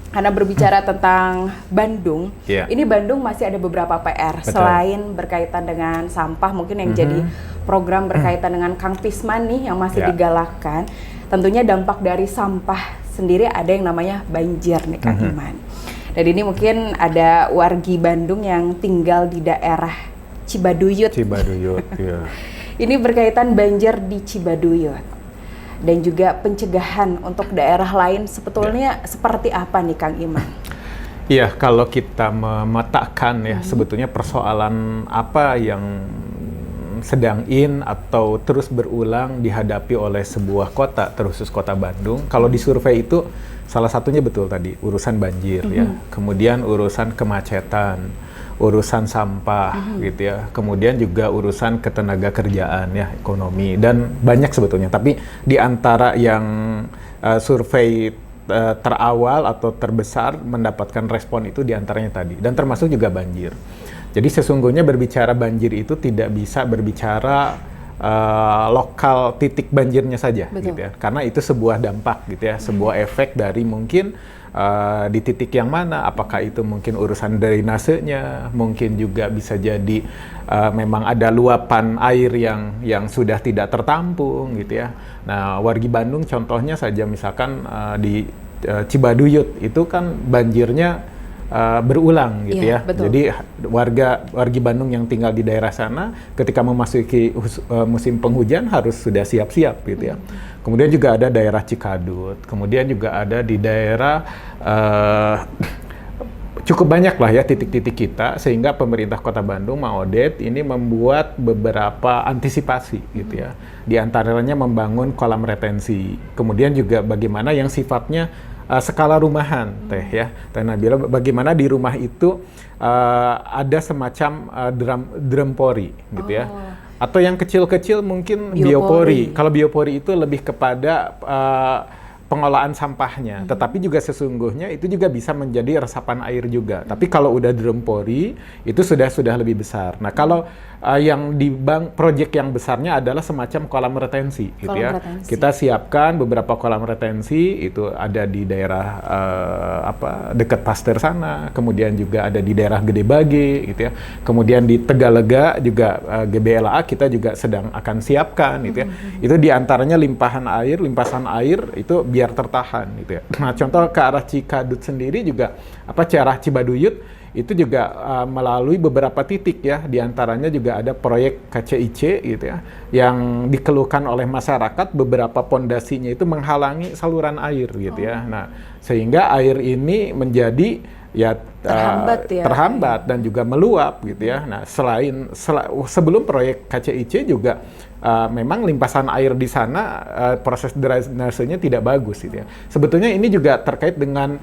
Karena berbicara tentang Bandung, Iya. ini Bandung masih ada beberapa PR. Betul. Selain berkaitan dengan sampah, mungkin yang jadi program berkaitan dengan Kang Pisman nih yang masih Iya. digalakkan. Tentunya dampak dari sampah sendiri ada yang namanya banjir nih Kang Iman. Dan ini mungkin ada wargi Bandung yang tinggal di daerah Cibaduyut. Cibaduyut, ya. Ini berkaitan banjir di Cibaduyut dan juga pencegahan untuk daerah lain sebetulnya seperti apa nih Kang Iman? Iya, kalau kita memetakan ya sebetulnya persoalan apa yang sedang atau terus berulang dihadapi oleh sebuah kota, terkhusus kota Bandung. Kalau di survei itu salah satunya betul tadi, urusan banjir ya. Kemudian urusan kemacetan, urusan sampah gitu ya. Kemudian juga urusan ketenaga kerjaan ya, ekonomi dan banyak sebetulnya. Tapi di antara yang survei terawal atau terbesar mendapatkan respon itu di antaranya tadi dan termasuk juga banjir. Jadi sesungguhnya berbicara banjir itu tidak bisa berbicara lokal titik banjirnya saja, gitu ya. Karena itu sebuah dampak, gitu ya, sebuah efek dari mungkin di titik yang mana, apakah itu mungkin urusan drainasenya, mungkin juga bisa jadi memang ada luapan air yang sudah tidak tertampung, gitu ya. Nah, wargi Bandung contohnya saja misalkan di Cibaduyut itu kan banjirnya berulang gitu Iya, ya. betul. Jadi wargi Bandung yang tinggal di daerah sana ketika memasuki musim penghujan harus sudah siap-siap gitu ya. Kemudian juga ada daerah Cikadut, kemudian juga ada di daerah cukup banyak lah ya titik-titik kita sehingga pemerintah Kota Bandung Maodet ini membuat beberapa antisipasi gitu ya. Di antaranya membangun kolam retensi. Kemudian juga bagaimana yang sifatnya skala rumahan, Teh Nabila, bagaimana di rumah itu ada semacam drum pori, gitu ya, atau yang kecil-kecil mungkin biopori. Kalau biopori itu lebih kepada pengolahan sampahnya, tetapi juga sesungguhnya itu juga bisa menjadi resapan air juga. Tapi kalau udah drum pori itu sudah lebih besar. Nah kalau yang di proyek yang besarnya adalah semacam kolam retensi, gitu ya. Kita siapkan beberapa kolam retensi itu ada di daerah dekat Pasteur sana, kemudian juga ada di daerah Gede Bage, gitu ya. Kemudian di Tegalega juga GBLA kita juga sedang akan siapkan, gitu ya. Itu diantaranya limpasan air itu biar tertahan, gitu ya. Nah contoh ke arah Cikadut sendiri juga arah Cibaduyut itu juga melalui beberapa titik ya, diantaranya juga ada proyek KCIC gitu ya, yang dikeluhkan oleh masyarakat beberapa pondasinya itu menghalangi saluran air gitu ya. Nah sehingga air ini menjadi terhambat dan juga meluap gitu ya. Nah sebelum proyek KCIC juga memang limpasan air di sana proses drainasenya tidak bagus gitu ya. Sebetulnya ini juga terkait dengan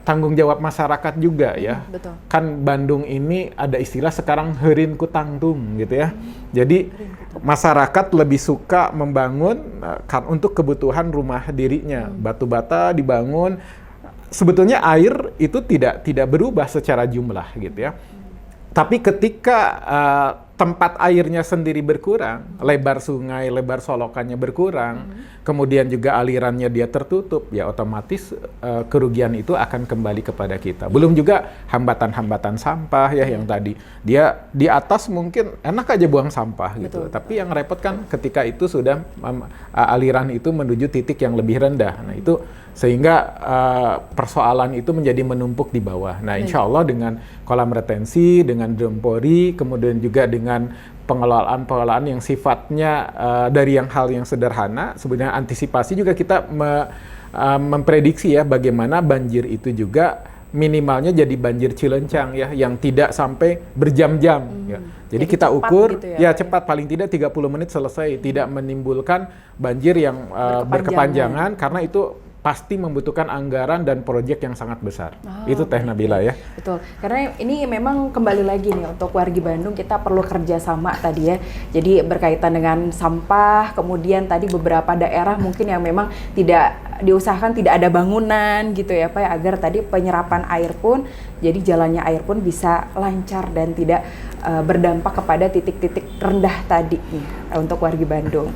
tanggung jawab masyarakat juga ya. Betul. Kan Bandung ini ada istilah sekarang heureun ku tangtung gitu ya. Jadi masyarakat lebih suka membangun untuk kebutuhan rumah dirinya. Batu bata dibangun. Sebetulnya air itu tidak berubah secara jumlah gitu ya. Tapi ketika tempat airnya sendiri berkurang, lebar sungai, lebar solokannya berkurang, kemudian juga alirannya dia tertutup, ya otomatis kerugian itu akan kembali kepada kita. Belum juga hambatan-hambatan sampah ya yang tadi. Dia di atas mungkin enak aja buang sampah gitu. Tapi yang repot kan ketika itu sudah aliran itu menuju titik yang lebih rendah. Nah itu sehingga persoalan itu menjadi menumpuk di bawah. Nah insya Allah dengan kolam retensi, dengan drum pori, kemudian juga dengan pengelolaan yang sifatnya dari hal yang sederhana, sebenarnya antisipasi juga kita memprediksi ya bagaimana banjir itu juga minimalnya jadi banjir cilencang ya, yang tidak sampai berjam-jam ya. Jadi kita ukur gitu ya cepat, paling tidak 30 menit selesai, tidak menimbulkan banjir yang berkepanjangan karena itu pasti membutuhkan anggaran dan proyek yang sangat besar. Itu Teh Nabila ya. Betul. Karena ini memang kembali lagi nih untuk wargi Bandung kita perlu kerjasama tadi ya. Jadi berkaitan dengan sampah, kemudian tadi beberapa daerah mungkin yang memang tidak diusahakan tidak ada bangunan gitu ya Pak, agar tadi penyerapan air pun jadi jalannya air pun bisa lancar dan tidak berdampak kepada titik-titik rendah tadi nih untuk wargi Bandung.